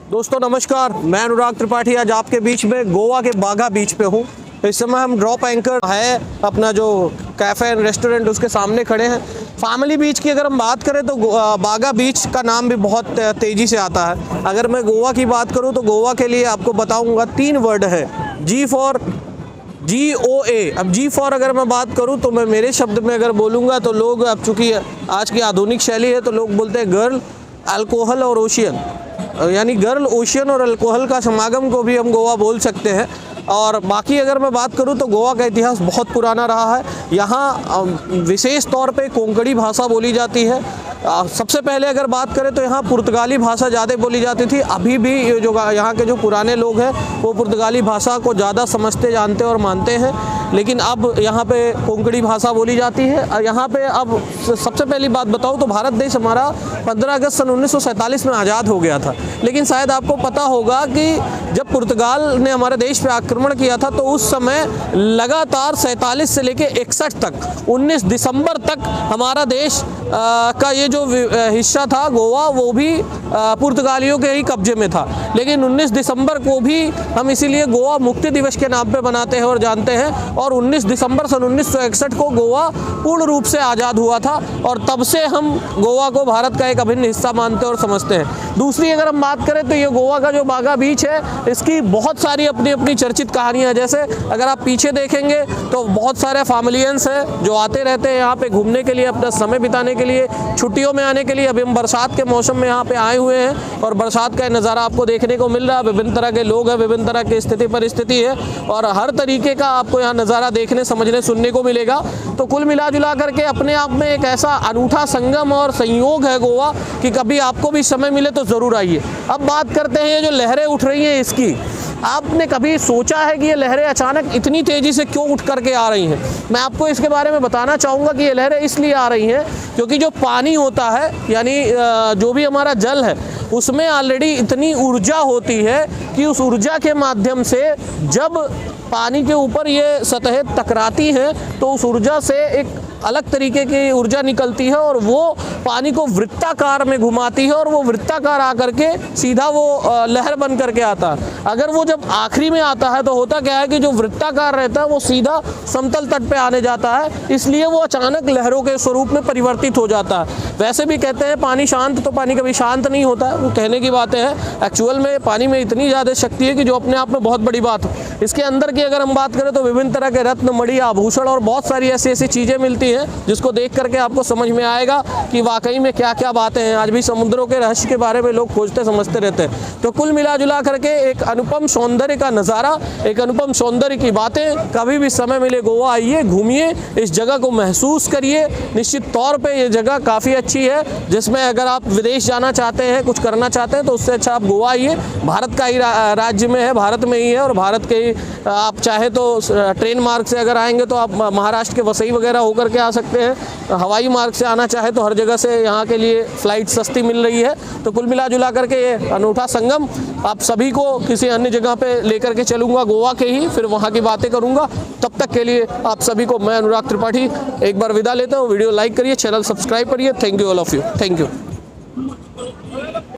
दोस्तों नमस्कार, मैं अनुराग त्रिपाठी आज आपके बीच में गोवा के बागा बीच पे हूँ। इस समय हम ड्रॉप एंकर है अपना जो कैफ़े एंड रेस्टोरेंट उसके सामने खड़े हैं। फैमिली बीच की अगर हम बात करें तो बागा बीच का नाम भी बहुत तेज़ी से आता है। अगर मैं गोवा की बात करूँ तो गोवा के लिए आपको बताऊँगा 3 वर्ड है, G फॉर GOA। अब G फॉर अगर मैं बात करूँ तो मैं मेरे शब्द में अगर बोलूँगा तो लोग, अब चूँकि आज की आधुनिक शैली है तो लोग बोलते हैं गर्ल, अल्कोहल और ओशियन, यानी गर्ल, ओशियन और अल्कोहल का समागम को भी हम गोवा बोल सकते हैं। और बाकी अगर मैं बात करूं तो गोवा का इतिहास बहुत पुराना रहा है। यहाँ विशेष तौर पे कोंकणी भाषा बोली जाती है। सबसे पहले अगर बात करें तो यहाँ पुर्तगाली भाषा ज़्यादा बोली जाती थी। अभी भी जो यहाँ के जो पुराने लोग हैं वो पुर्तगाली भाषा को ज़्यादा समझते, जानते और मानते हैं, लेकिन अब यहाँ पे कोंकणी भाषा बोली जाती है। यहाँ पे अब सबसे पहली बात बताऊँ तो भारत देश हमारा 15 अगस्त सन 1947 में आज़ाद हो गया था। लेकिन शायद आपको पता होगा कि जब पुर्तगाल ने हमारे देश पे आक्रमण किया था तो उस समय लगातार 47 से लेके 61 तक 19 दिसंबर तक हमारा देश का ये जो हिस्सा था गोवा, वो भी पुर्तगालियों के ही कब्जे में था। लेकिन 19 दिसंबर को भी हम इसीलिए गोवा मुक्ति दिवस के नाम पे बनाते हैं और जानते हैं। और 19 दिसंबर सन 1961 को गोवा पूर्ण रूप से आज़ाद हुआ था और तब से हम गोवा को भारत का एक अभिन्न हिस्सा मानते और समझते हैं। दूसरी अगर हम बात करें तो ये गोवा का जो बागा बीच है, इसकी बहुत सारी अपनी अपनी चर्चित कहानियाँ। जैसे अगर आप पीछे देखेंगे तो बहुत सारे फैमिलियंस हैं जो आते रहते हैं यहाँ पे घूमने के लिए, अपना समय बिताने के लिए, छुट्टियों में आने के लिए। अभी हम बरसात के मौसम में यहाँ पे आए हुए हैं और बरसात का नज़ारा आपको देखने को मिल रहा है। विभिन्न तरह के लोग हैं, विभिन्न तरह की स्थिति परिस्थिति है और हर तरीके का आपको यहाँ नज़ारा देखने, समझने, सुनने को मिलेगा। तो कुल मिला जुला करके अपने आप में एक ऐसा अनूठा संगम और संयोग है गोवा कि कभी आपको भी समय मिले तो ज़रूर आइए। अब बात करते हैं ये जो लहरें उठ रही हैं इसकी। आपने कभी सोचा है कि ये लहरें अचानक इतनी तेज़ी से क्यों उठ करके आ रही हैं? मैं आपको इसके बारे में बताना चाहूँगा कि ये लहरें इसलिए आ रही हैं क्योंकि जो पानी होता है, यानी जो भी हमारा जल है, उसमें ऑलरेडी इतनी ऊर्जा होती है कि उस ऊर्जा के माध्यम से जब पानी के ऊपर ये सतहें टकराती हैं तो उस ऊर्जा से एक अलग तरीके की ऊर्जा निकलती है और वो पानी को वृत्ताकार में घुमाती है और वो वृत्ताकार आकर के सीधा वो लहर बन करके आता है। अगर वो जब आखिरी में आता है तो होता क्या है कि जो वृत्ताकार रहता है वो सीधा समतल तट पे आने जाता है, इसलिए वो अचानक लहरों के स्वरूप में परिवर्तित हो जाता है। वैसे भी कहते हैं पानी शांत, तो पानी कभी शांत नहीं होता है, वो कहने की बातें हैं। एक्चुअल में पानी में इतनी ज़्यादा शक्ति है कि जो अपने आप में बहुत बड़ी बात है। इसके अंदर की अगर हम बात करें तो विभिन्न तरह के रत्न, मणि, आभूषण और बहुत सारी ऐसी ऐसी चीज़ें मिलती हैं जिसको देख करके आपको समझ में आएगा कि वाकई में क्या क्या बातें हैं। आज भी समुद्रों के रहस्य के बारे में लोग खोजते समझते रहते हैं। तो कुल मिला जुला करके एक अनुपम सौंदर्य का नज़ारा, एक अनुपम सौंदर्य की बातें। कभी भी समय मिले गोवा आइए, घूमिए, इस जगह को महसूस करिए। निश्चित तौर पे ये जगह काफ़ी अच्छी है, जिसमें अगर आप विदेश जाना चाहते हैं, कुछ करना चाहते हैं तो उससे अच्छा आप गोवा आइए। भारत का ही राज्य में है, भारत में ही है और भारत के ही आप चाहे तो ट्रेन मार्ग से अगर आएंगे तो आप महाराष्ट्र के वसई वगैरह होकर के आ सकते हैं। हवाई मार्ग से आना चाहे तो हर जगह से यहाँ के लिए फ़्लाइट सस्ती मिल रही है। तो कुल मिला जुला करके ये अनूठा संगम आप सभी को किसी अन्य जगह पे लेकर के चलूँगा, गोवा के ही, फिर वहाँ की बातें करूँगा। तब तक के लिए आप सभी को मैं अनुराग त्रिपाठी एक बार विदा लेता हूँ। वीडियो लाइक करिए, चैनल सब्सक्राइब करिए। Thank you all of you. Thank you.